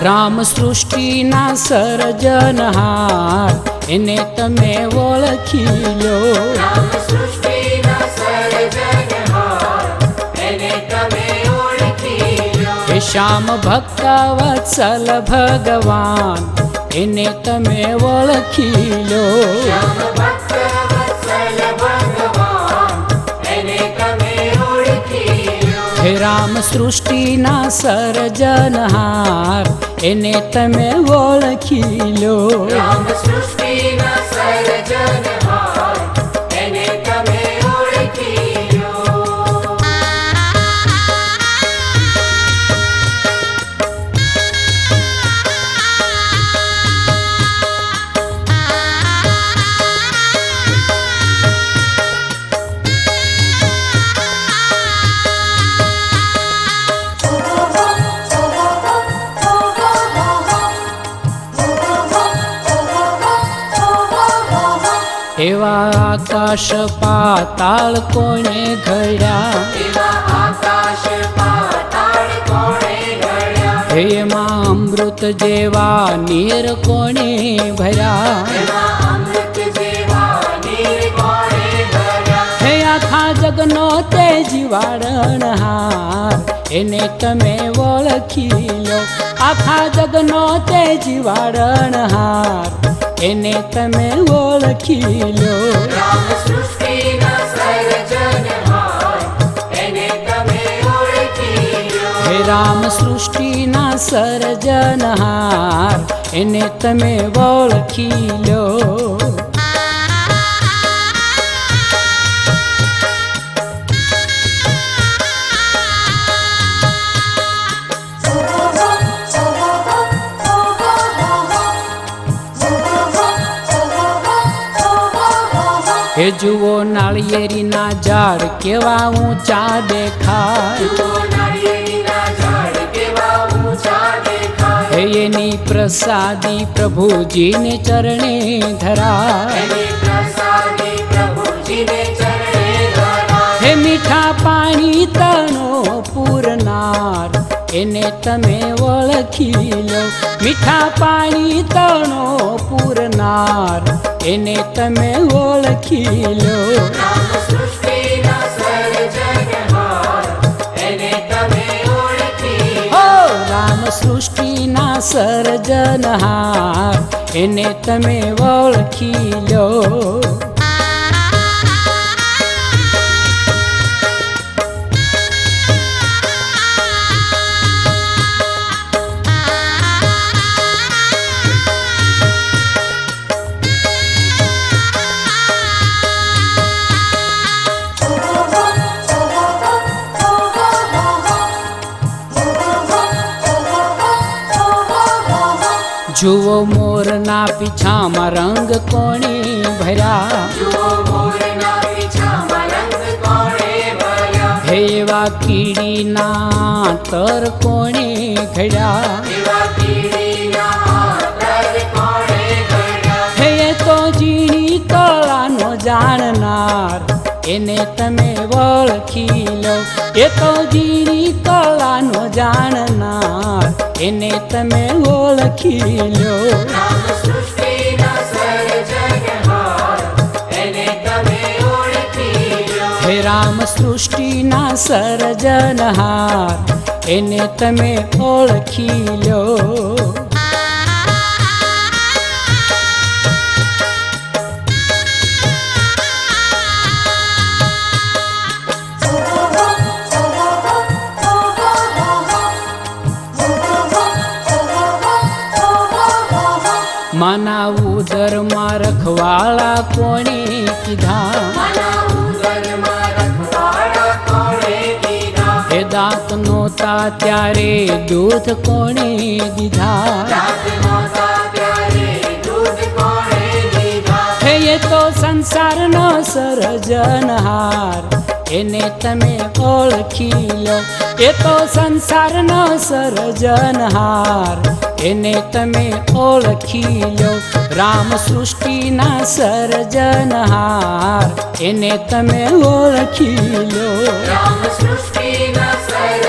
રામ સૃષ્ટિના સર્જનહાર એને તમે ઓળખી લો. રામ સૃષ્ટિના સર્જનહાર એને તમે ઓળખી લો. હે શ્યામ ભક્ત વત્સલ ભગવાન એને તમે ઓળખી લો. શ્યામ ભક્ત વત્સલ ભગવાન એને તમે ઓળખી લો. હે રામ સૃષ્ટિના સર્જનહાર એને તમે ઓળખી લો. રામ સૃષ્ટિના સર્જનહાર એને તમે ઓળખી લો. એવા આકાશ પાતાળ કોણે ઘડ્યા. એવા આકાશ પાતાળ કોણે ઘડ્યા. હે એમાં અમૃત જેવા નીર કોણે ભર્યા. એમાં અમૃત જેવા નીર કોણે ભર્યા. હે આખા જગનો તેજ વાળનહાર એને તમે ઓળખી લો. આખા જગનો તેજ વાળનહાર એને તમે ઓળખી લો. રામ સૃષ્ટિના સર્જનહાર એને તમે ઓળખી લો. હે રામ સૃષ્ટિના સર્જનહાર એને તમે ઓળખી લો. હે જુઓ નાળિયેરીના ઝાડ કેવા ઊંચા દેખાય. જુઓ નાળિયેરીના ઝાડ કેવા ઊંચા દેખાય. હે એની પ્રસાદી પ્રભુજીને ચરણે ધરાય. એની પ્રસાદી પ્રભુજીને ચરણે ધરાય. હે મીઠા પાણી તણો પૂરનાર એને તમે ઓળખી લો. મીઠા પાણી તણો પૂરનાર એને તમે ઓળખી લો. રામ સૃષ્ટિના સર્જનહાર એને તમે ઓળખી લો. હો રામ સૃષ્ટિના સર્જનહાર એને તમે ઓળખી લો. જુઓ મોરના પીછામાં રંગ કોણે ભર્યા. જુઓ મોરના પીછામાં રંગ કોણે ભર્યા. હે એવા કીડીના તર કોણે ઘડ્યા. એવા કીડીના તર કોણે ઘડ્યા. હે એ તો ઝીણી કળાનો જાણનાર એને તમે ઓળખી લો. એ તો ઝીણી કળાનો જાણનાર એને તમે ઓળખી લો. રામ સૃષ્ટિના સર્જનહાર એને તમે ઓળખી લો. હે રામ સૃષ્ટિના સર્જનહાર એને તમે ઓળખી લો. માના ઉદરમાં રખવાળા કોણે કીધા. માના ઉદરમાં રખવાળા કોણે દીધા. હે દાંત નહોતા ત્યારે દૂધ કોણે દીધા. રાત નહોતા ત્યારે દૂધ કોણે દીધા. હે એ તો સંસારનો સર્જનહાર એને તમે ઓળખી લો. એ તો સંસારનો સર્જનહાર એને તમે ઓળખી લો. રામ સૃષ્ટિના સર્જનહાર એને તમે ઓળખી લો. રામ સૃષ્ટિના સર્જનહાર